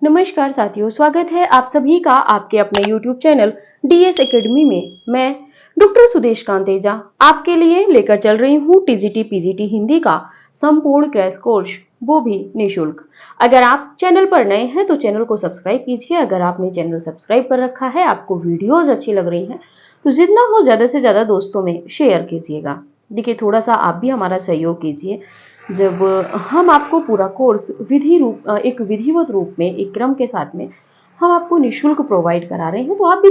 नमस्कार साथियों, स्वागत है आप सभी का आपके अपने YouTube चैनल डीएस एकेडमी में। मैं डॉक्टर सुदेश कांतेजा आपके लिए लेकर चल रही हूँ टीजीटी पीजीटी हिंदी का संपूर्ण क्रैश कोर्स, वो भी निःशुल्क। अगर आप चैनल पर नए हैं तो चैनल को सब्सक्राइब कीजिए। अगर आपने चैनल सब्सक्राइब कर रखा है, आपको वीडियोज अच्छी लग रही हैं, तो जितना हो ज्यादा से ज्यादा दोस्तों में शेयर कीजिएगा। देखिए, थोड़ा सा आप भी हमारा सहयोग कीजिए। जब हम आपको पूरा कोर्स एक विधिवत रूप में, एक क्रम के साथ में हम आपको निःशुल्क प्रोवाइड करा रहे हैं, तो आप भी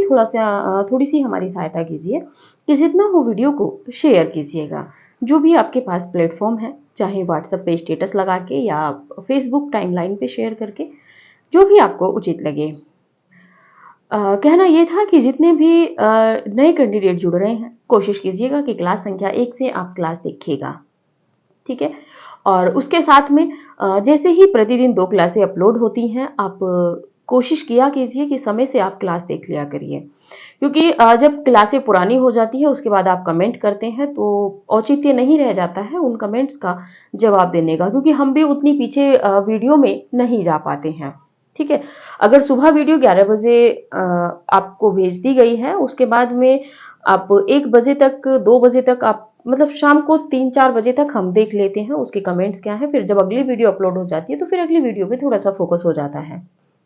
थोड़ी सी हमारी सहायता कीजिए कि जितना हो वीडियो को शेयर कीजिएगा। जो भी आपके पास प्लेटफॉर्म है, चाहे व्हाट्सएप पे स्टेटस लगा के या फेसबुक टाइमलाइन पे शेयर करके, जो भी आपको उचित लगे। कहना ये था कि जितने भी नए कैंडिडेट जुड़ रहे हैं, कोशिश कीजिएगा कि क्लास संख्या 1 से आप क्लास देखिएगा, ठीक है। और उसके साथ में जैसे ही प्रतिदिन 2 क्लासें अपलोड होती हैं, आप कोशिश किया कीजिए कि समय से आप क्लास देख लिया करिए। क्योंकि जब क्लासें पुरानी हो जाती है, उसके बाद आप कमेंट करते हैं, तो औचित्य नहीं रह जाता है उन कमेंट्स का जवाब देने का, क्योंकि हम भी उतनी पीछे वीडियो में नहीं जा पाते हैं, ठीक है। अगर सुबह वीडियो 11 बजे आपको भेज दी गई है, उसके बाद में आप 1 बजे तक, 2 बजे तक, आप मतलब शाम को 3-4 बजे तक हम देख लेते हैं उसके कमेंट्स क्या है। फिर जब अगली वीडियो अपलोड हो जाती है, तो फिर अगली वीडियो पे थोड़ा सा फोकस हो जाता है,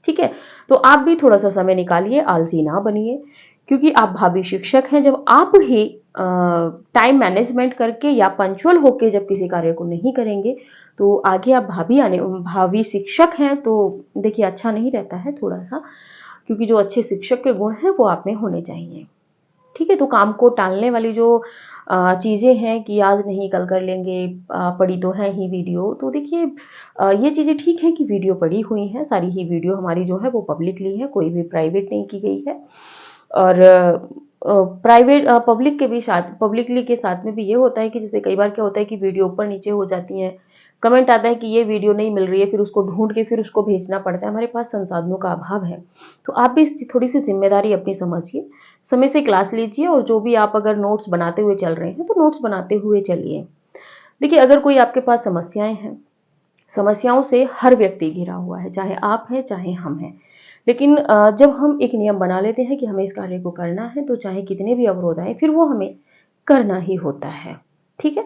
ठीक है। तो आप भी थोड़ा सा समय निकालिए, आलसी ना बनिए, क्योंकि आप भावी शिक्षक हैं। जब आप ही टाइम मैनेजमेंट करके या पंचुअल होके जब किसी कार्य को नहीं करेंगे, तो आगे आप भावी शिक्षक हैं, तो देखिए अच्छा नहीं रहता है थोड़ा सा, क्योंकि जो अच्छे शिक्षक के गुण हैं वो आप में होने चाहिए, ठीक है। तो काम को टालने वाली जो चीज़ें हैं कि आज नहीं कल कर लेंगे, पड़ी तो है ही वीडियो, तो देखिए ये चीज़ें ठीक है कि वीडियो पड़ी हुई हैं, सारी ही वीडियो हमारी जो है वो पब्लिकली है, कोई भी प्राइवेट नहीं की गई है। और प्राइवेट पब्लिक के भी साथ, पब्लिकली के साथ में भी ये होता है कि जैसे कई बार क्या होता है कि वीडियो ऊपर नीचे हो जाती हैं, कमेंट आता है कि ये वीडियो नहीं मिल रही है, फिर उसको ढूंढ के फिर उसको भेजना पड़ता है, हमारे पास संसाधनों का अभाव है। तो आप भी थोड़ी सी जिम्मेदारी अपनी समझिए, समय से क्लास लीजिए, और जो भी आप अगर नोट्स बनाते हुए चल रहे हैं, तो नोट्स बनाते हुए चलिए। देखिए, अगर कोई आपके पास समस्याएं हैं, समस्याओं से हर व्यक्ति घिरा हुआ है, चाहे आप हैं चाहे हम हैं। लेकिन जब हम एक नियम बना लेते हैं कि हमें इस कार्य को करना है, तो चाहे कितने भी अवरोध आए, फिर वो हमें करना ही होता है, ठीक है।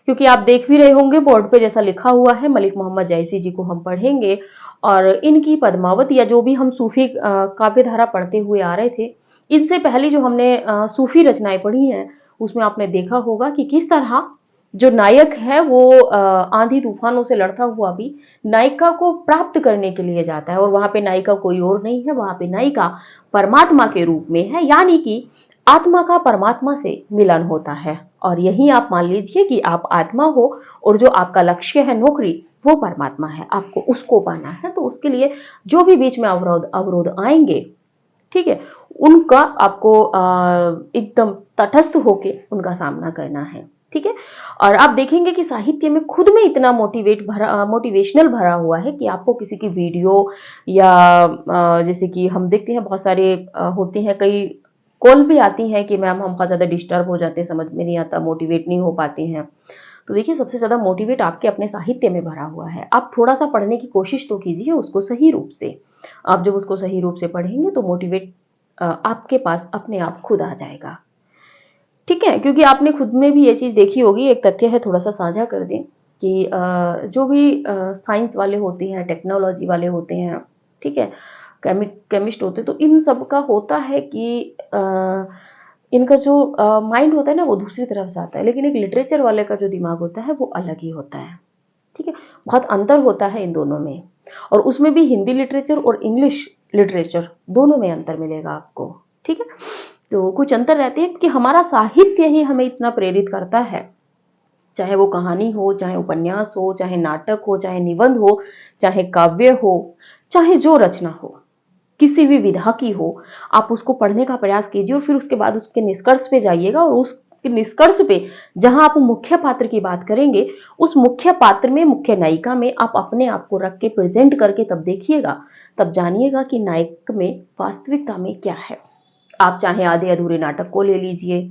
क्योंकि आप देख भी रहे होंगे बोर्ड पे जैसा लिखा हुआ है, मलिक मोहम्मद जायसी जी को हम पढ़ेंगे, और इनकी पद्मावत या जो भी हम सूफी काव्य धारा पढ़ते हुए आ रहे थे, इनसे पहले जो हमने सूफी रचनाएं पढ़ी हैं, उसमें आपने देखा होगा कि किस तरह जो नायक है वो आंधी तूफानों से लड़ता हुआ भी नायिका को प्राप्त करने के लिए जाता है, और वहां पे नायिका कोई और नहीं है, वहां पे नायिका परमात्मा के रूप में है, यानी कि आत्मा का परमात्मा से मिलन होता है। और यही आप मान लीजिए कि आप आत्मा हो, और जो आपका लक्ष्य है नौकरी, वो परमात्मा है, आपको उसको पाना है। तो उसके लिए जो भी बीच में अवरोध अवरोध आएंगे, ठीक है, उनका आपको एकदम तटस्थ होके उनका सामना करना है, ठीक है। और आप देखेंगे कि साहित्य में खुद में इतना मोटिवेशनल भरा हुआ है कि आपको किसी की वीडियो या जैसे कि हम देखते हैं बहुत सारे होते हैं, कई कॉल भी आती हैं कि मैम हम बहुत ज्यादा डिस्टर्ब हो जाते हैं, समझ में नहीं आता, मोटिवेट नहीं हो पाते हैं। तो देखिए, सबसे ज्यादा मोटिवेट आपके अपने साहित्य में भरा हुआ है। आप थोड़ा सा पढ़ने की कोशिश तो कीजिए उसको सही रूप से। आप जब उसको सही रूप से पढ़ेंगे, तो मोटिवेट आपके पास अपने आप खुद आ जाएगा, ठीक है। क्योंकि आपने खुद में भी ये चीज देखी होगी, एक तथ्य है, थोड़ा सा साझा कर दें कि जो भी साइंस वाले होते हैं, टेक्नोलॉजी वाले होते हैं, ठीक है, केमिस्ट होते हैं, तो इन सब का होता है कि इनका जो माइंड होता है ना, वो दूसरी तरफ से आता है, लेकिन एक लिटरेचर वाले का जो दिमाग होता है वो अलग ही होता है, ठीक है। बहुत अंतर होता है इन दोनों में, और उसमें भी हिंदी लिटरेचर और इंग्लिश लिटरेचर दोनों में अंतर मिलेगा आपको, ठीक है। तो कुछ अंतर रहते हैं कि हमारा साहित्य ही हमें इतना प्रेरित करता है, चाहे वो कहानी हो, चाहे उपन्यास हो, चाहे नाटक हो, चाहे निबंध हो, चाहे काव्य हो, चाहे जो रचना हो, किसी भी विधा की हो, आप उसको पढ़ने का प्रयास कीजिए, और फिर उसके बाद उसके निष्कर्ष पे जाइएगा, और उस निष्कर्ष पे जहां आप मुख्य पात्र की बात करेंगे, उस मुख्य पात्र में, मुख्य नायिका में आप अपने आप को रख के प्रेजेंट करके तब देखिएगा, तब जानिएगा कि नायक में वास्तविकता में क्या है। आप चाहे आधे अधूरे नाटक को ले लीजिए,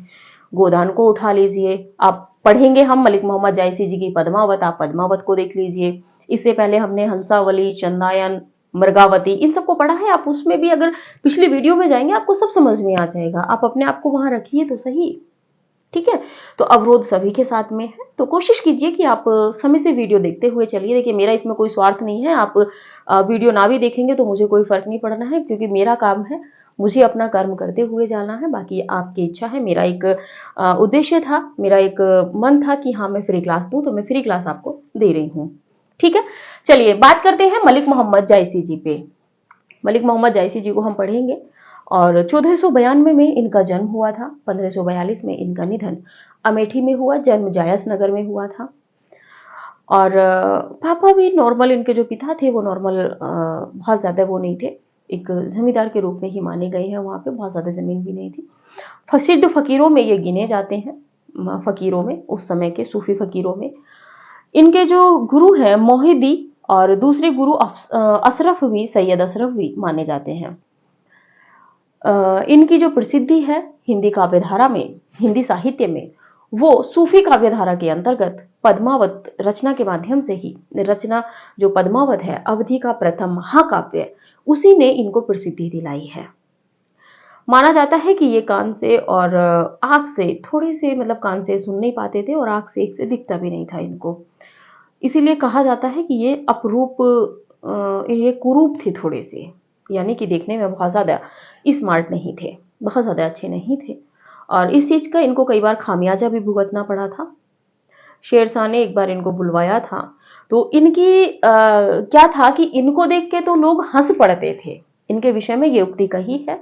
गोदान को उठा लीजिए, आप पढ़ेंगे हम मलिक मोहम्मद जायसी जी की पद्मावत, आप पद्मावत को देख लीजिए। इससे पहले हमने हंसावली, चंदायन, मृगावती, इन सबको पढ़ा है आप। उसमें भी अगर पिछली वीडियो में जाएंगे आपको सब समझ में आ जाएगा। आप अपने आप को वहां रखिए तो सही, ठीक है। तो अवरोध सभी के साथ में है, तो कोशिश कीजिए कि आप समय से वीडियो देखते हुए चलिए। देखिए मेरा इसमें कोई स्वार्थ नहीं है, आप वीडियो ना भी देखेंगे तो मुझे कोई फर्क नहीं पड़ना है, क्योंकि मेरा काम है, मुझे अपना कर्म करते हुए जाना है। बाकी आपकी इच्छा है। मेरा एक उद्देश्य था, मेरा एक मन था कि हाँ मैं फ्री क्लास दूं, तो मैं फ्री क्लास आपको दे रही हूँ, ठीक है। चलिए बात करते हैं मलिक मोहम्मद जायसी जी पे। मलिक मोहम्मद जायसी जी को हम पढ़ेंगे। और 1492 में इनका जन्म हुआ था, 1542 में इनका निधन अमेठी में हुआ। जन्म जायस नगर में हुआ था। और पापा भी नॉर्मल, इनके जो पिता थे वो नॉर्मल, बहुत ज़्यादा वो नहीं थे, एक जमींदार के रूप में ही माने गए हैं। वहाँ पे बहुत ज़्यादा ज़मीन भी नहीं थी। प्रसिद्ध फकीरों में ये गिने जाते हैं, फकीरों में, उस समय के सूफी फकीरों में। इनके जो गुरु हैं मोहिदी, और दूसरे गुरु अशरफ भी, सैयद अशरफ भी माने जाते हैं। इनकी जो प्रसिद्धि है हिंदी काव्यधारा में, हिंदी साहित्य में, वो सूफी काव्यधारा के अंतर्गत पद्मावत रचना के माध्यम से ही, रचना जो पद्मावत है अवधि का प्रथम महाकाव्य, उसी ने इनको प्रसिद्धि दिलाई है। माना जाता है कि ये कान से और आंख से थोड़े से, मतलब कान से सुन नहीं पाते थे और आंख से एक से दिखता भी नहीं था इनको। इसीलिए कहा जाता है कि ये अपरूप, ये कुरूप थे थोड़े से, यानी कि देखने में बहुत ज़्यादा स्मार्ट नहीं थे, बहुत ज़्यादा अच्छे नहीं थे। और इस चीज़ का इनको कई बार खामियाजा भी भुगतना पड़ा था। शेरशाह ने एक बार इनको बुलवाया था, तो इनकी क्या था कि इनको देख के तो लोग हंस पड़ते थे। इनके विषय में ये उक्ति कही है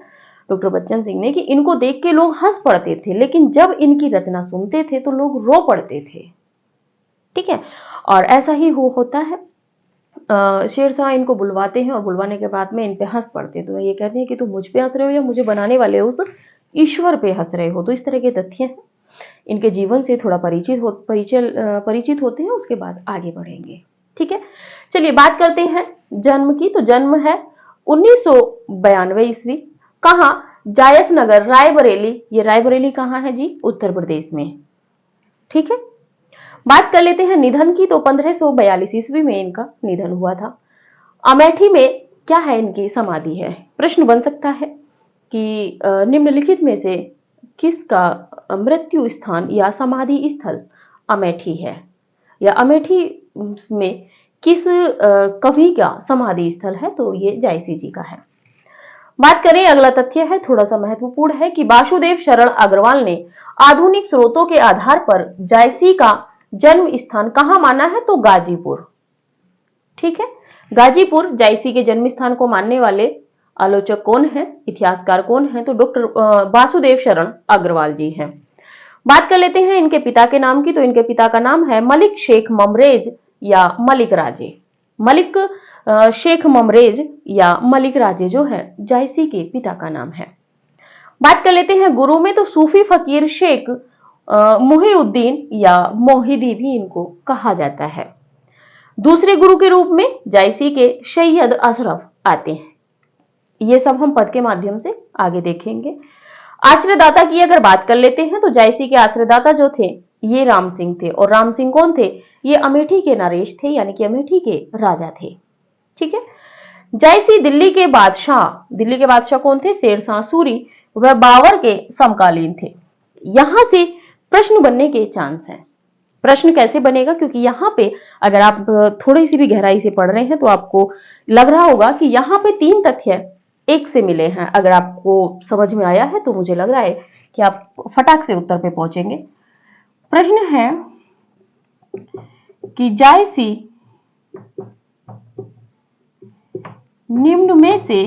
डॉक्टर बच्चन सिंह ने कि इनको देख के लोग हंस पड़ते थे, लेकिन जब इनकी रचना सुनते थे तो लोग रो पड़ते थे, ठीक है। और ऐसा ही होता है। शेरशाह इनको बुलवाते हैं और बुलवाने के बाद में इन पे हंस पड़ते, तो ये कहते हैं कि तुम मुझ पे हंस रहे हो या मुझे बनाने वाले उस ईश्वर पे हंस रहे हो। तो इस तरह के तथ्य हैं। इनके जीवन से थोड़ा परिचित होते हैं, उसके बाद आगे बढ़ेंगे, ठीक है। चलिए बात करते हैं जन्म की। तो जन्म है 1992 ईस्वी। कहाँ? जायस नगर, रायबरेली। ये रायबरेली कहाँ है जी? उत्तर प्रदेश में, ठीक है। बात कर लेते हैं निधन की। तो 1542 ईस्वी में इनका निधन हुआ था। अमेठी में क्या है? इनकी समाधि है। प्रश्न बन सकता है कि निम्नलिखित में से किसका मृत्यु स्थान या समाधि स्थल अमेठी है, या अमेठी में किस कवि का समाधि स्थल है? तो ये जायसी जी का है। बात करें, अगला तथ्य है, थोड़ा सा महत्वपूर्ण है कि वासुदेव शरण अग्रवाल ने आधुनिक स्रोतों के आधार पर जायसी का जन्म स्थान कहां माना है? तो गाजीपुर, ठीक है। गाजीपुर जायसी के जन्म स्थान को मानने वाले आलोचक कौन है, इतिहासकार कौन है? तो डॉक्टर वासुदेव शरण अग्रवाल जी हैं। बात कर लेते हैं इनके पिता के नाम की। तो इनके पिता का नाम है मलिक शेख ममरेज या मलिक राजे। मलिक शेख ममरेज या मलिक राजे जो है जायसी के पिता का नाम है। बात कर लेते हैं गुरु में। तो सूफी फकीर शेख मुहिउद्दीन या मोहिदी भी इनको कहा जाता है। दूसरे गुरु के रूप में जायसी के सैयद अशरफ आते हैं। ये सब हम पद के माध्यम से आगे देखेंगे। आश्रयदाता की अगर बात कर लेते हैं तो जायसी के आश्रयदाता जो थे ये राम सिंह थे। और राम सिंह कौन थे? ये अमेठी के नरेश थे, यानी कि अमेठी के राजा थे, ठीक है। जायसी दिल्ली के बादशाह कौन थे? शेरशाह सूरी व बाबर के समकालीन थे। यहां से प्रश्न बनने के चांस हैं। प्रश्न कैसे बनेगा? क्योंकि यहाँ पे अगर आप थोड़ी सी भी गहराई से पढ़ रहे हैं तो आपको लग रहा होगा कि यहाँ पे 3 तथ्य एक से मिले हैं। अगर आपको समझ में आया है तो मुझे लग रहा है कि आप फटाक से उत्तर पे पहुंचेंगे। प्रश्न है कि जायसी निम्न में से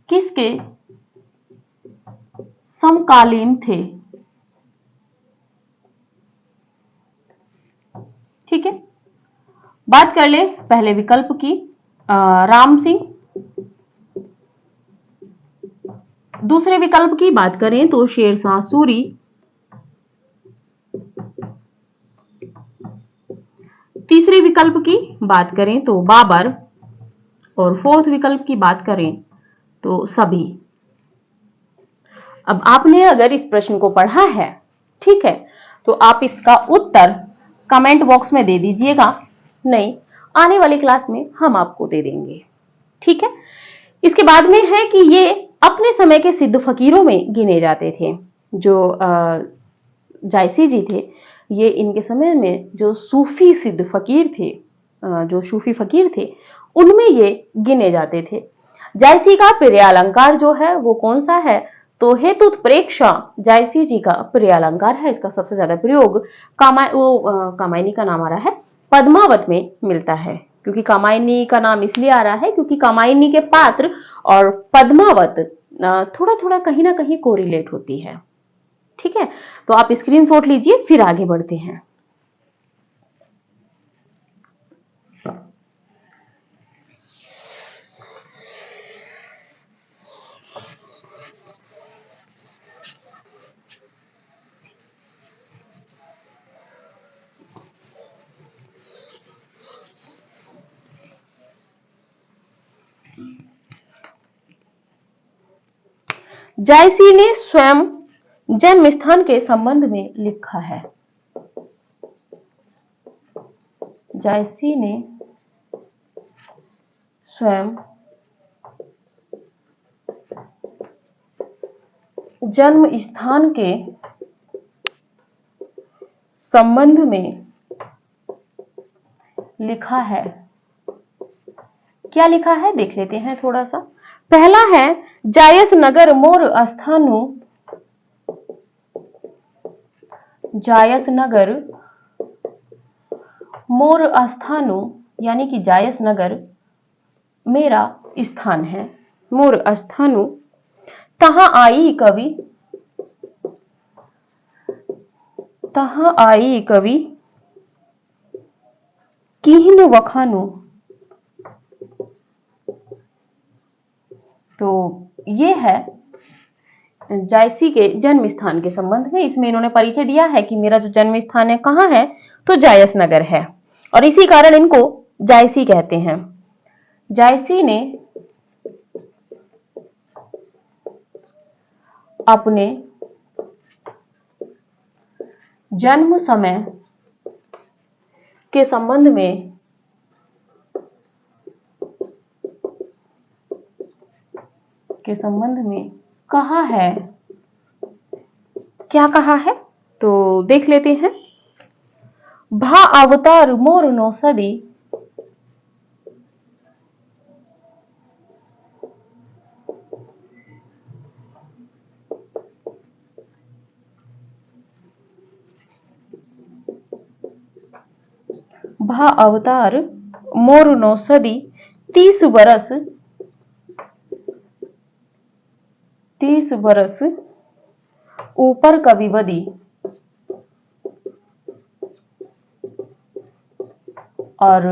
किसके समकालीन थे? ठीक है। बात कर ले पहले विकल्प की, राम सिंह। दूसरे विकल्प की बात करें तो शेरशाह सूरी। तीसरे विकल्प की बात करें तो बाबर। और फोर्थ विकल्प की बात करें तो सभी। अब आपने अगर इस प्रश्न को पढ़ा है, ठीक है, तो आप इसका उत्तर कमेंट बॉक्स में दे दीजिएगा। नहीं आने वाली क्लास में हम आपको दे देंगे। ठीक है। इसके बाद में है कि ये अपने समय के सिद्ध फकीरों में गिने जाते थे। जो जायसी जी थे, ये इनके समय में जो सूफी सिद्ध फकीर थे, जो सूफी फकीर थे, उनमें ये गिने जाते थे। जायसी का प्रियालंकार जो है वो कौन सा है? तो हेतुत्प्रेक्षा जायसी जी का प्रियालंकार है। इसका सबसे ज्यादा प्रयोग कामायनी का नाम आ रहा है, पद्मावत में मिलता है। क्योंकि कामायनी का नाम इसलिए आ रहा है क्योंकि कामायनी के पात्र और पद्मावत थोड़ा थोड़ा कहीं ना कहीं कोरिलेट होती है। ठीक है, तो आप स्क्रीनशॉट लीजिए, फिर आगे बढ़ते हैं। जायसी ने स्वयं जन्म स्थान के संबंध में लिखा है। जायसी ने स्वयं जन्म स्थान के संबंध में लिखा है। क्या लिखा है देख लेते हैं थोड़ा सा। पहला है जायस नगर मोर स्थानु, जायस नगर मोर स्थानु, यानी कि जायस नगर मेरा स्थान है, मोर स्थानु। तहां आई कवि, तहां आई कवि किहिन वखानु। तो ये है जायसी के जन्म स्थान के संबंध में। इसमें इन्होंने परिचय दिया है कि मेरा जो जन्म स्थान है कहाँ है, तो जायस नगर है, और इसी कारण इनको जायसी कहते हैं। जायसी ने अपने जन्म समय के संबंध में कहा है। क्या कहा है तो देख लेते हैं। भा अवतार मोर नौसदी, भा अवतार मोर नौसदी 30 बरस, 30 बरस ऊपर कवि बदी। और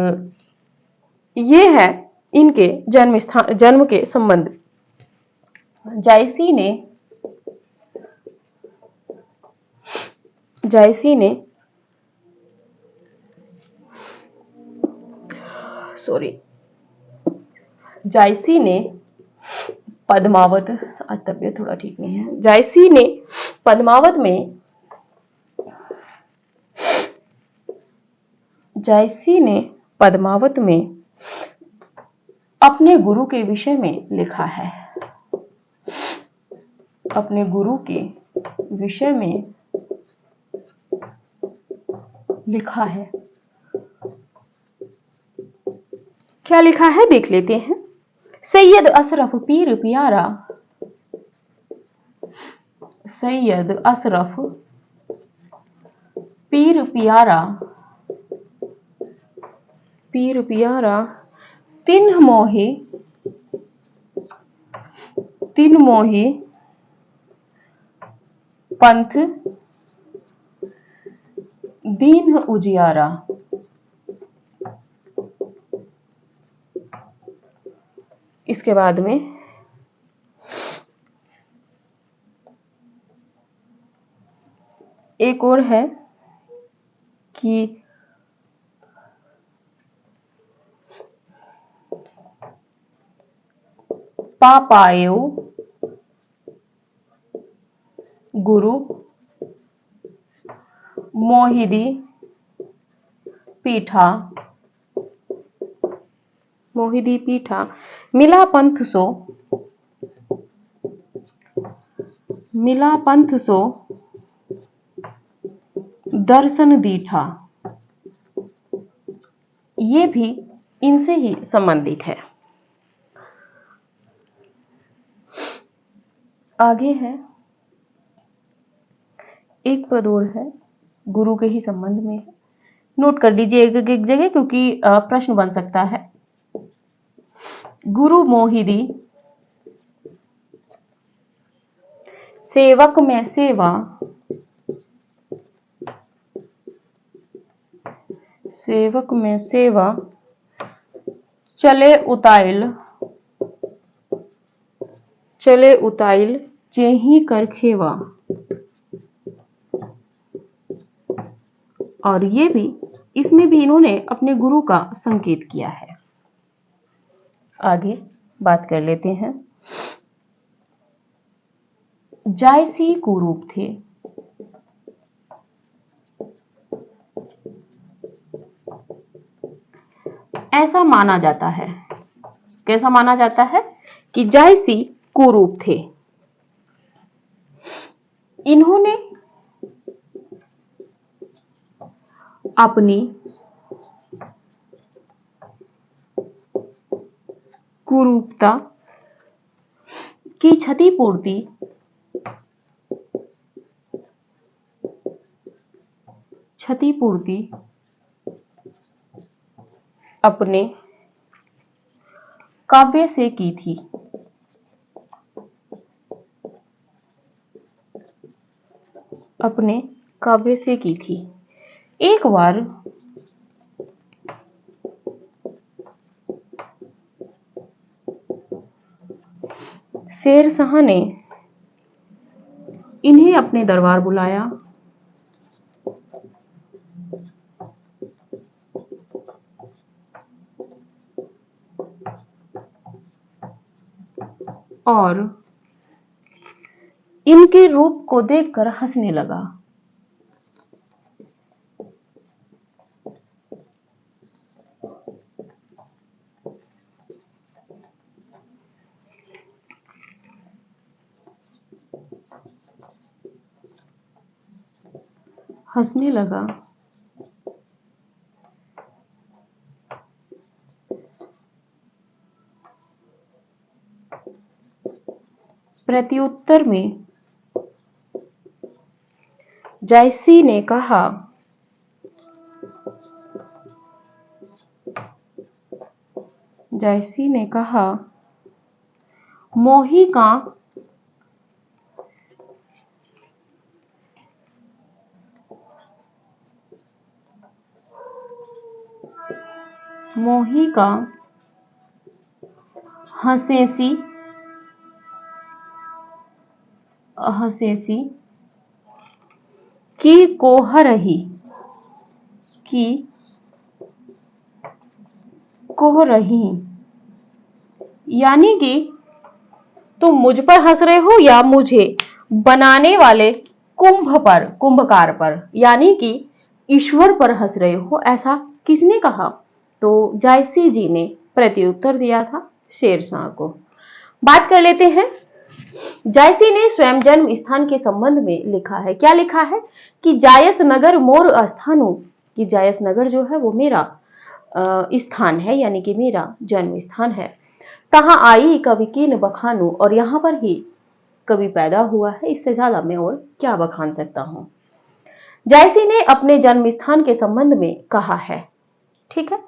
ये है इनके जन्म के संबंध। जायसी ने जायसी ने पद्मावत, आज तबीयत थोड़ा ठीक नहीं है। जायसी ने पद्मावत में, जायसी ने पद्मावत में अपने गुरु के विषय में लिखा है। अपने गुरु के विषय में लिखा है। क्या लिखा है देख लेते हैं। सैयद अशरफ पीर प्यारा, सैयद अशरफ पीर प्यारा, पीर प्यारा तिन्ह मोही, तिन्ह मोही पंथ दीन उजियारा। इसके बाद में एक और है कि पापायो गुरु मोहिदी पीठा मोहिदी पीठा मिला पंथ सो दर्शन दीठा, ये भी इनसे ही संबंधित है। आगे है एक पद और है, गुरु के ही संबंध में है, नोट कर लीजिए एक एक जगह क्योंकि प्रश्न बन सकता है। गुरु मोहिदी सेवक में सेवा, सेवक में सेवा चले उताइल जेही कर खेवा, और ये भी, इसमें भी इन्होंने अपने गुरु का संकेत किया है। आगे बात कर लेते हैं। जायसी कुरूप थे, ऐसा माना जाता है। कैसा माना जाता है कि जायसी कुरूप थे। इन्होंने अपनी कुरूपता की क्षतिपूर्ति अपने काव्य से की थी। अपने काव्य से की थी। एक बार शेरशाह ने इन्हें अपने दरबार बुलाया और इनके रूप को देखकर हंसने लगा। हंसने लगा। प्रत्युत्तर में जायसी ने कहा, मोही का हंसेसी की कोह रही, यानी कि तुम मुझ पर हंस रहे हो या मुझे बनाने वाले कुंभकार पर, यानी कि ईश्वर पर हंस रहे हो, ऐसा किसने कहा? तो जायसी जी ने प्रत्युत्तर दिया था शेरशाह को। बात कर लेते हैं। जायसी ने स्वयं जन्म स्थान के संबंध में लिखा है। क्या लिखा है कि जायस नगर मोर स्थानु, कि जायस नगर जो है वो मेरा स्थान है, यानी कि मेरा जन्म स्थान है। कहाँ आई कवि कीन बखानू, और यहाँ पर ही कवि पैदा हुआ है, इससे ज्यादा मैं और क्या बखान सकता हूं। जायसी ने अपने जन्म स्थान के संबंध में कहा है। ठीक है,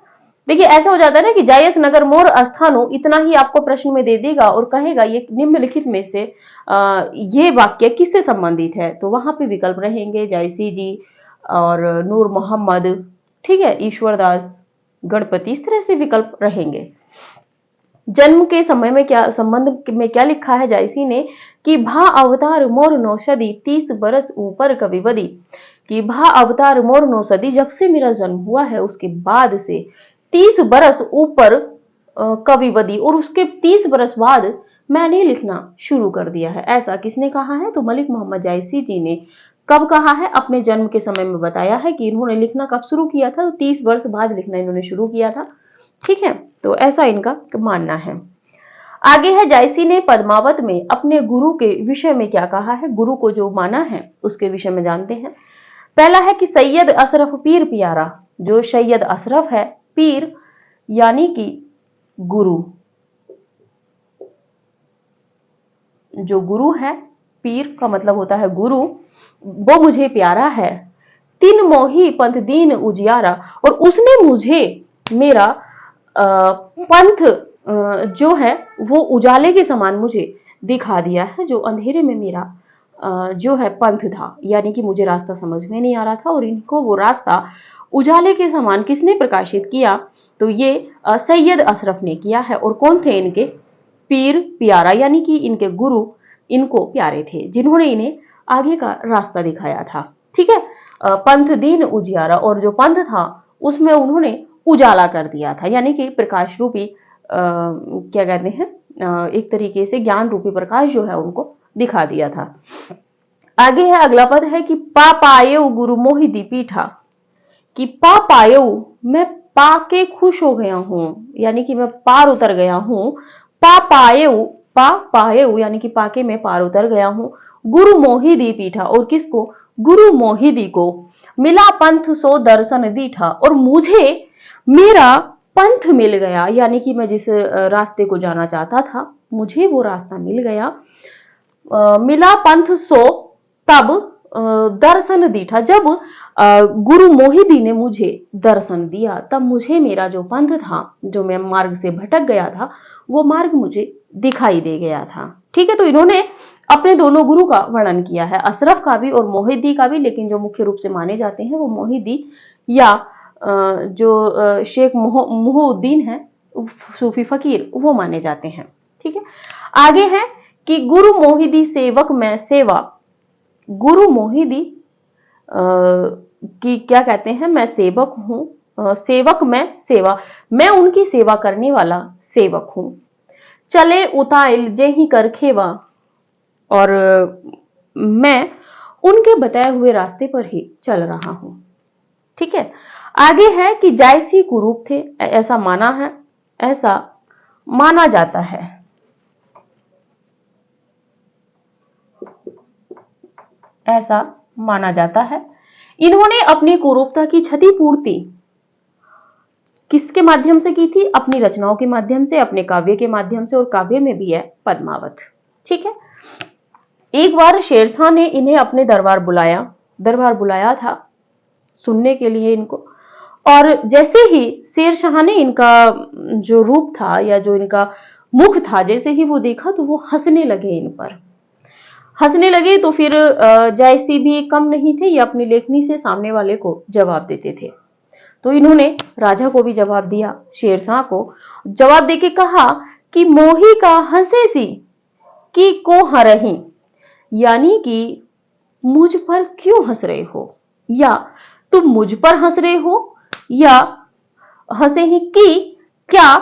देखिए ऐसा हो जाता है ना कि जायस नगर मोर स्थानु, इतना ही आपको प्रश्न में दे देगा और कहेगा ये निम्नलिखित में से ये वाक्य किससे संबंधित है, तो वहां पे विकल्प रहेंगे जायसी जी और नूर मोहम्मद, ठीक है, ईश्वरदास, गणपति, इस तरह से विकल्प रहेंगे। जन्म के समय में क्या संबंध में क्या लिखा है जायसी ने कि भा अवतार मोर नौसदी 30 बरस ऊपर कविवदी, कि भा अवतार मोर नौसदी, जब से मेरा जन्म हुआ है उसके बाद से 30 बरस ऊपर कविवदी, और उसके 30 बरस बाद मैंने लिखना शुरू कर दिया है। ऐसा किसने कहा है? तो मलिक मोहम्मद जायसी जी ने कब कहा है? अपने जन्म के समय में बताया है कि इन्होंने लिखना कब शुरू किया था, तो 30 वर्ष बाद लिखना इन्होंने शुरू किया था। ठीक है, तो ऐसा इनका मानना है। आगे है, जायसी ने पद्मावत में अपने गुरु के विषय में क्या कहा है, गुरु को जो माना है उसके विषय में जानते हैं। पहला है कि सैयद अशरफ पीर प्यारा, जो सैयद अशरफ है, पीर यानी कि गुरु, जो गुरु है, पीर का मतलब होता है गुरु, वो मुझे प्यारा है। तीन मोही पंथ दीन उजियारा, और उसने मुझे मेरा पंथ जो है वो उजाले के समान मुझे दिखा दिया है, जो अंधेरे में मेरा जो है पंथ था, यानी कि मुझे रास्ता समझ में नहीं आ रहा था और इनको वो रास्ता उजाले के समान किसने प्रकाशित किया, तो ये सैयद अशरफ ने किया है। और कौन थे इनके, पीर प्यारा, यानी कि इनके गुरु इनको प्यारे थे, जिन्होंने इन्हें आगे का रास्ता दिखाया था। ठीक है, पंथ दीन उजियारा, और जो पंथ था उसमें उन्होंने उजाला कर दिया था, यानी कि प्रकाश रूपी क्या कहते हैं, एक तरीके से ज्ञान रूपी प्रकाश जो है उनको दिखा दिया था। आगे है, अगला पद है कि पा पायो गुरु मोहि दीपीठा, कि पा पायो, मैं पाके खुश हो गया हूं, यानी कि मैं पार उतर गया हूं। पा पायो, पा पायो यानी कि पाके मैं पार उतर गया हूं। गुरु मोहिदी पीठा, और किसको, गुरु मोहिदी को। मिला पंथ सो दर्शन दीठा, और मुझे मेरा पंथ मिल गया, यानी कि मैं जिस रास्ते को जाना चाहता था मुझे वो रास्ता मिल गया। मिला पंथ सो, तब दर्शन दीठा, जब गुरु मोहिदी ने मुझे दर्शन दिया तब मुझे मेरा जो पंथ था, जो मैं मार्ग से भटक गया था, वो मार्ग मुझे दिखाई दे गया था। ठीक है, तो इन्होंने अपने दोनों गुरु का वर्णन किया है, अशरफ का भी और मोहिदी का भी, लेकिन जो मुख्य रूप से माने जाते हैं वो मोहिदी या जो शेख मुहुद्दीन है, सूफी फकीर, वो माने जाते हैं। ठीक है, आगे है कि गुरु मोहिदी सेवक में सेवा, गुरु मोहिदी कि क्या कहते हैं, मैं सेवक हूं, सेवक में सेवा, मैं उनकी सेवा करने वाला सेवक हूं। चले उताइल जे ही कर खेवा, और मैं उनके बताए हुए रास्ते पर ही चल रहा हूं। ठीक है, आगे है कि जायसी कुरूप थे, ऐसा माना है, ऐसा माना जाता है। ऐसा माना जाता है। इन्होंने अपनी कुरूपता की क्षतिपूर्ति किसके माध्यम से की थी, अपनी रचनाओं के माध्यम से, अपने काव्य के माध्यम से, और काव्य में भी है पद्मावत। ठीक है, एक बार शेरशाह ने इन्हें अपने दरबार बुलाया था सुनने के लिए इनको, और जैसे ही शेरशाह ने इनका जो रूप था या जो इनका मुख था, जैसे ही वो देखा तो वो हंसने लगे, इन पर हंसने लगे। तो फिर जायसी भी कम नहीं थे, ये अपनी लेखनी से सामने वाले को जवाब देते थे। तो इन्होंने राजा को भी जवाब दिया, शेरशाह को जवाब देके कहा कि मोही का हंसे सी कि को हरही, यानी कि मुझ पर क्यों हंस रहे हो, या तुम मुझ पर हंस रहे हो, या हंसे ही कि क्या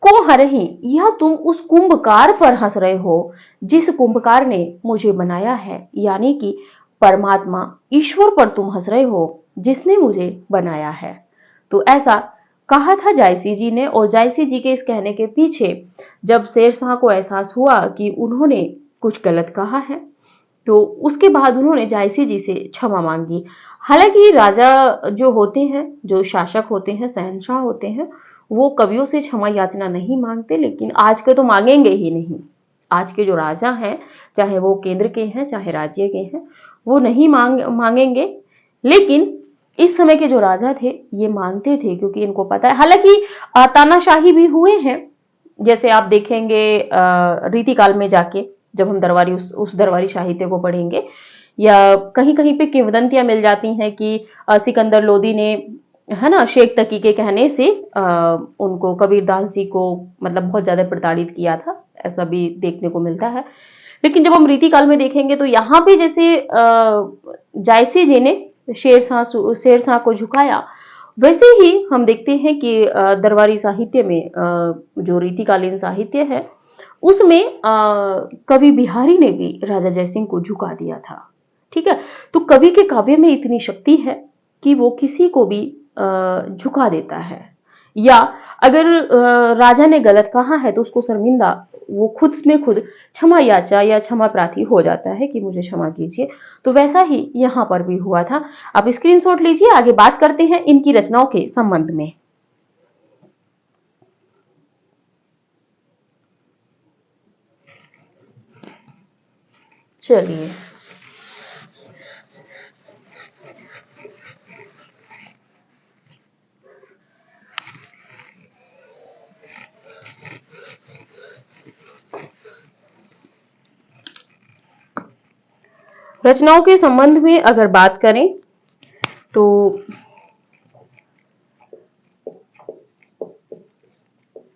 को हरही, या तुम उस कुंभकार पर हंस रहे हो जिस कुंभकार ने मुझे बनाया है, यानी कि परमात्मा ईश्वर पर तुम हंस रहे हो जिसने मुझे बनाया है। तो ऐसा कहा था जायसी जी ने, और जायसी जी के इस कहने के पीछे जब शेरशाह को एहसास हुआ कि उन्होंने कुछ गलत कहा है, तो उसके बाद उन्होंने जायसी जी से क्षमा मांगी। हालांकि राजा जो होते हैं, जो शासक होते हैं, शहंशाह होते हैं, वो कवियों से क्षमा याचना नहीं मांगते, लेकिन आज के तो मांगेंगे ही नहीं। आज के जो राजा हैं, चाहे वो केंद्र के हैं चाहे राज्य के हैं, वो नहीं मांगेंगे, लेकिन इस समय के जो राजा थे ये मानते थे, क्योंकि इनको पता है। हालांकि तानाशाही भी हुए हैं, जैसे आप देखेंगे रीतिकाल में जाके, जब हम दरबारी उस दरबारी साहित्य को पढ़ेंगे, या कहीं कहीं पे किंवदंतियां मिल जाती हैं कि सिकंदर लोदी ने, है ना, शेख तकी के कहने से उनको, कबीरदास जी को मतलब बहुत ज्यादा प्रताड़ित किया था, ऐसा भी देखने को मिलता है। लेकिन जब हम रीतिकाल में देखेंगे तो यहाँ पे जैसे जायसी जी ने शेरशाह को झुकाया, वैसे ही हम देखते हैं कि दरबारी साहित्य में जो रीतिकालीन साहित्य है उसमें कवि बिहारी ने भी राजा जयसिंह को झुका दिया था। ठीक है, तो कवि के काव्य में इतनी शक्ति है कि वो किसी को भी झुका देता है, या अगर राजा ने गलत कहा है तो उसको शर्मिंदा वो खुद में खुद क्षमा याचा या क्षमा प्रार्थी हो जाता है कि मुझे क्षमा कीजिए। तो वैसा ही यहाँ पर भी हुआ था। आप स्क्रीनशॉट लीजिए, आगे बात करते हैं इनकी रचनाओं के संबंध में। चलिए, रचनाओं के संबंध में अगर बात करें तो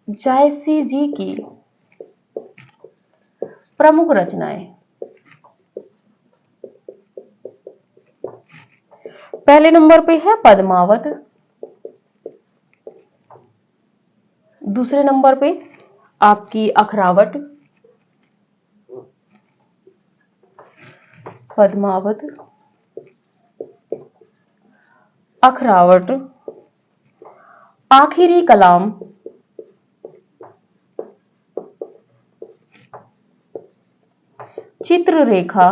जायसी जी की प्रमुख रचनाएं, पहले नंबर पे है पद्मावत, दूसरे नंबर पे आपकी अखरावट, पद्मावत, अखरावट, आखिरी कलाम, चित्ररेखा,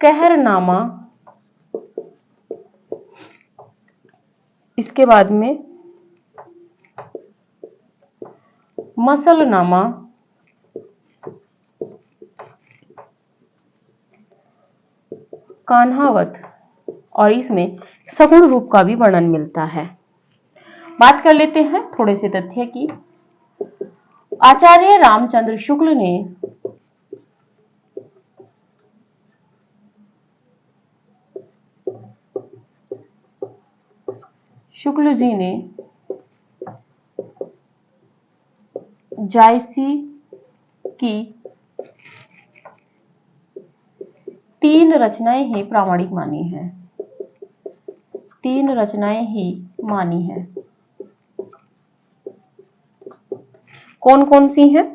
कहरनामा, इसके बाद में मसलनामा, कान्हावत, और इसमें सगुण रूप का भी वर्णन मिलता है। बात कर लेते हैं थोड़े से तथ्य की। आचार्य रामचंद्र शुक्ल जी ने जायसी की 3 रचनाएं ही प्रामाणिक मानी हैं, 3 रचनाएं ही मानी हैं। कौन कौन सी हैं?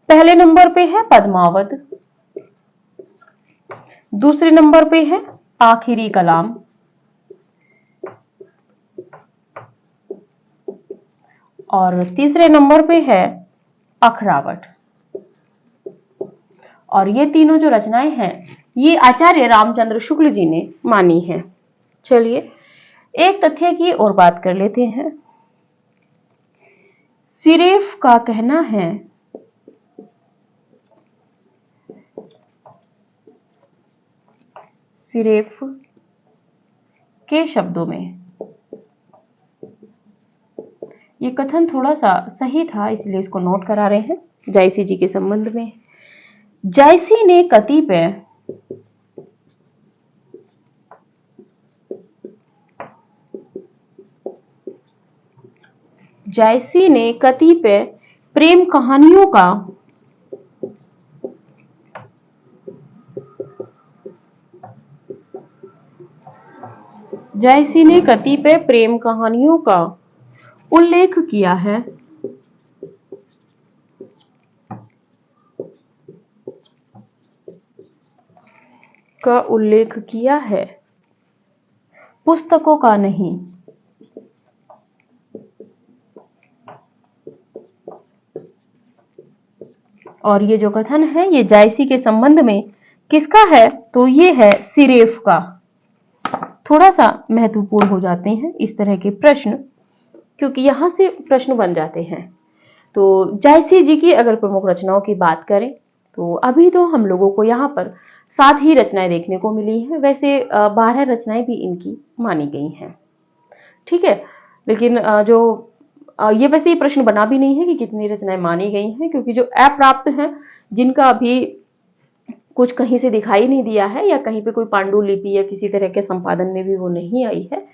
पहले नंबर पे है पद्मावत, दूसरे नंबर पे है आखिरी कलाम, और तीसरे नंबर पे है अखरावट। और ये तीनों जो रचनाएं हैं ये आचार्य रामचंद्र शुक्ल जी ने मानी है। चलिए एक तथ्य की और बात कर लेते हैं। सिरेफ का कहना है सिरेफ के शब्दों में, ये कथन थोड़ा सा सही था इसलिए इसको नोट करा रहे हैं जायसी जी के संबंध में। जायसी ने कतिपय जायसी ने कतिपय प्रेम कहानियों का जायसी ने कतिपय प्रेम कहानियों का उल्लेख किया है, पुस्तकों का नहीं। और ये जो कथन है ये जायसी के संबंध में किसका है? तो ये है सिरेफ का। थोड़ा सा महत्वपूर्ण हो जाते हैं इस तरह के प्रश्न क्योंकि यहां से प्रश्न बन जाते हैं। तो जायसी जी की अगर प्रमुख रचनाओं की बात करें तो अभी तो हम लोगों को यहाँ पर 7 ही रचनाएं देखने को मिली हैं, वैसे 12 रचनाएं भी इनकी मानी गई हैं। ठीक है, लेकिन ये वैसे ये प्रश्न बना भी नहीं है कि कितनी रचनाएं मानी गई हैं, क्योंकि जो अप्राप्त हैं जिनका अभी कुछ कहीं से दिखाई नहीं दिया है या कहीं पे कोई पांडुलिपि या किसी तरह के संपादन में भी वो नहीं आई है,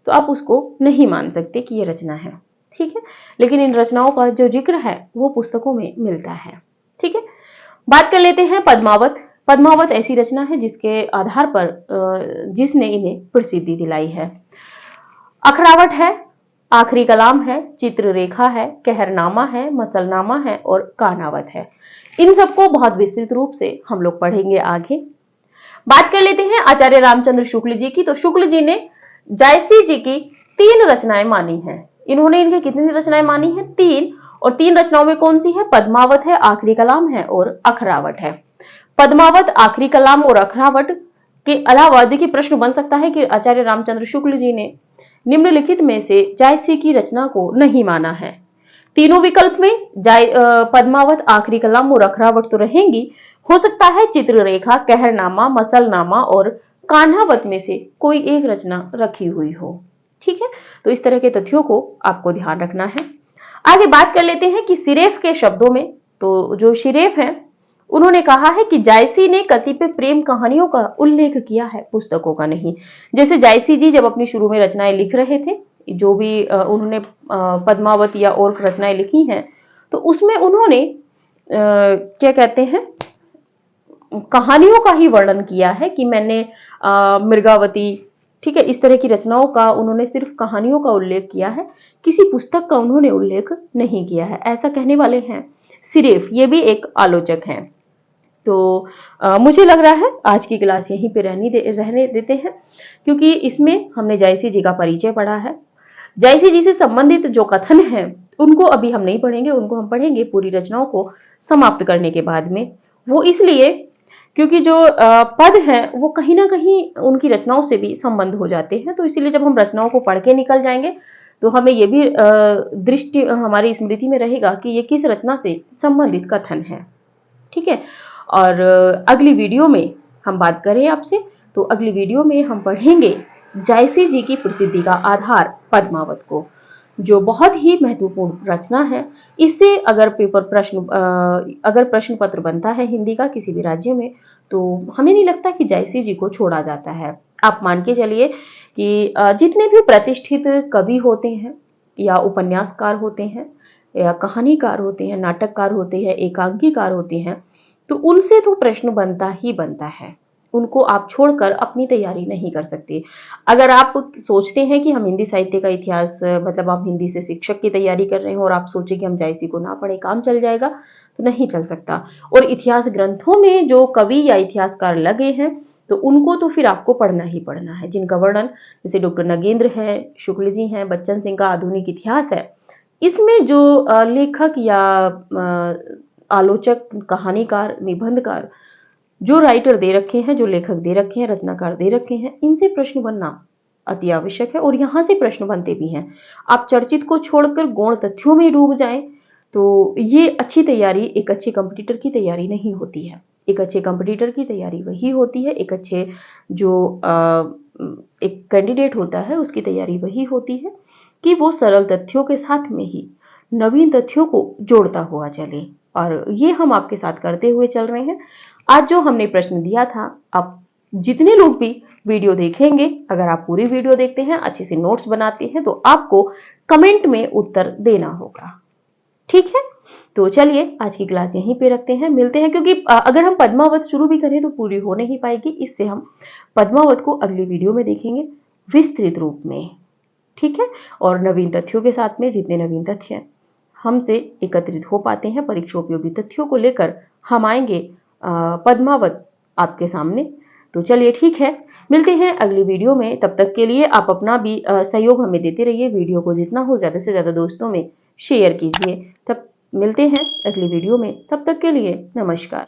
तो आप उसको नहीं मान सकते कि ये रचना है। ठीक है, लेकिन इन रचनाओं का जो जिक्र है वो पुस्तकों में मिलता है। ठीक है, बात कर लेते हैं पद्मावत। पद्मावत ऐसी रचना है जिसके आधार पर जिसने इन्हें प्रसिद्धि दिलाई है। अखरावट है आखिरी कलाम है, चित्ररेखा है, कहरनामा है, मसलनामा है और कानावत है। इन सबको बहुत विस्तृत रूप से हम लोग पढ़ेंगे आगे। बात कर लेते हैं आचार्य रामचंद्र शुक्ल जी की। तो शुक्ल जी ने जायसी जी की 3 रचनाएं मानी हैं। इन्होंने इनकी कितनी रचनाएं मानी हैं? 3। और 3 रचनाओं में कौन सी है? पद्मावत है, आखिरी कलाम है और अखरावट है। पद्मावत, आखिरी कलाम और अखरावट के अलावा देखिए प्रश्न बन सकता है कि आचार्य रामचंद्र शुक्ल जी ने निम्नलिखित में से जायसी की रचना को नहीं माना है। तीनों विकल्प में पद्मावत, आखिरी कलाम और अखरावट तो रहेंगी। हो सकता है चित्ररेखा, कहरनामा, मसलनामा और कान्हावत में से कोई एक रचना रखी हुई हो। ठीक है, तो इस तरह के तथ्यों को आपको ध्यान रखना है। आगे बात कर लेते हैं कि सिरेफ के शब्दों में। तो जो सिरेफ हैं उन्होंने कहा है कि जायसी ने कतिपय प्रेम कहानियों का उल्लेख किया है, पुस्तकों का नहीं। जैसे जायसी जी जब अपनी शुरू में रचनाएं लिख रहे थे, जो भी उन्होंने पद्मावत या और रचनाएं लिखी हैं, तो उसमें उन्होंने क्या कहते हैं, कहानियों का ही वर्णन किया है कि मैंने मृगावती, ठीक है, इस तरह की रचनाओं का उन्होंने सिर्फ कहानियों का उल्लेख किया है, किसी पुस्तक का उन्होंने उल्लेख नहीं किया है, ऐसा कहने वाले हैं सिरेफ। ये भी एक आलोचक हैं। तो मुझे लग रहा है आज की क्लास यहीं पे रहने देते हैं, क्योंकि इसमें हमने जायसी जी का परिचय पढ़ा है। जायसी जी से संबंधित जो कथन हैं उनको अभी हम नहीं पढ़ेंगे, उनको हम पढ़ेंगे पूरी रचनाओं को समाप्त करने के बाद में। वो इसलिए क्योंकि जो पद हैं वो कहीं ना कहीं उनकी रचनाओं से भी संबंध हो जाते हैं, तो इसीलिए जब हम रचनाओं को पढ़ के निकल जाएंगे तो हमें ये भी दृष्टि हमारी स्मृति में रहेगा कि ये किस रचना से संबंधित कथन है। ठीक है, और अगली वीडियो में हम बात करें आपसे, तो अगली वीडियो में हम पढ़ेंगे जायसी जी की प्रसिद्धि का आधार पद्मावत को, जो बहुत ही महत्वपूर्ण रचना है। इससे अगर अगर प्रश्न पत्र बनता है हिंदी का किसी भी राज्य में, तो हमें नहीं लगता कि जायसी जी को छोड़ा जाता है। आप मान के चलिए कि जितने भी प्रतिष्ठित कवि होते हैं या उपन्यासकार होते हैं या कहानीकार होते हैं, नाटककार होते हैं, एकांकीकार होते हैं, तो उनसे तो प्रश्न बनता ही बनता है। उनको आप छोड़कर अपनी तैयारी नहीं कर सकते। अगर आप सोचते हैं कि हम हिंदी साहित्य का इतिहास, मतलब आप हिंदी से शिक्षक की तैयारी कर रहे हो और आप सोचे कि हम जायसी को ना पढ़े काम चल जाएगा, तो नहीं चल सकता। और इतिहास ग्रंथों में जो कवि या इतिहासकार लगे हैं तो उनको तो फिर आपको पढ़ना ही पढ़ना है, जिनका वर्णन जैसे डॉक्टर नगेंद्र हैं, शुक्ल जी हैं, बच्चन सिंह का आधुनिक इतिहास है, इसमें जो लेखक या आलोचक, कहानीकार, निबंधकार, जो राइटर दे रखे हैं, जो लेखक दे रखे हैं, रचनाकार दे रखे हैं, इनसे प्रश्न बनना अति आवश्यक है और यहां से प्रश्न बनते भी हैं। आप चर्चित को छोड़कर गौण तथ्यों में डूब जाएं तो ये अच्छी तैयारी, एक अच्छे कंपटीटर की तैयारी नहीं होती है। एक अच्छे कंपटीटर की तैयारी वही होती है, एक अच्छे जो एक कैंडिडेट होता है उसकी तैयारी वही होती है कि वो सरल तथ्यों के साथ में ही नवीन तथ्यों को जोड़ता हुआ चले, और ये हम आपके साथ करते हुए चल रहे हैं। आज जो हमने प्रश्न दिया था, आप जितने लोग भी वीडियो देखेंगे, अगर आप पूरी वीडियो देखते हैं, अच्छे से नोट्स बनाते हैं, तो आपको कमेंट में उत्तर देना होगा। ठीक है, तो चलिए आज की क्लास यहीं पे रखते हैं, मिलते हैं, क्योंकि अगर हम पद्मावत शुरू भी करें तो पूरी हो नहीं पाएगी, इससे हम पद्मावत को अगली वीडियो में देखेंगे विस्तृत रूप में। ठीक है, और नवीन तथ्यों के साथ में, जितने नवीन तथ्य हमसे एकत्रित हो पाते हैं परीक्षोपयोगी तथ्यों को लेकर, हम आएंगे पद्मावत आपके सामने। तो चलिए ठीक है, मिलते हैं अगली वीडियो में। तब तक के लिए आप अपना भी सहयोग हमें देते रहिए, वीडियो को जितना हो ज़्यादा से ज़्यादा दोस्तों में शेयर कीजिए। तब मिलते हैं अगली वीडियो में, तब तक के लिए नमस्कार।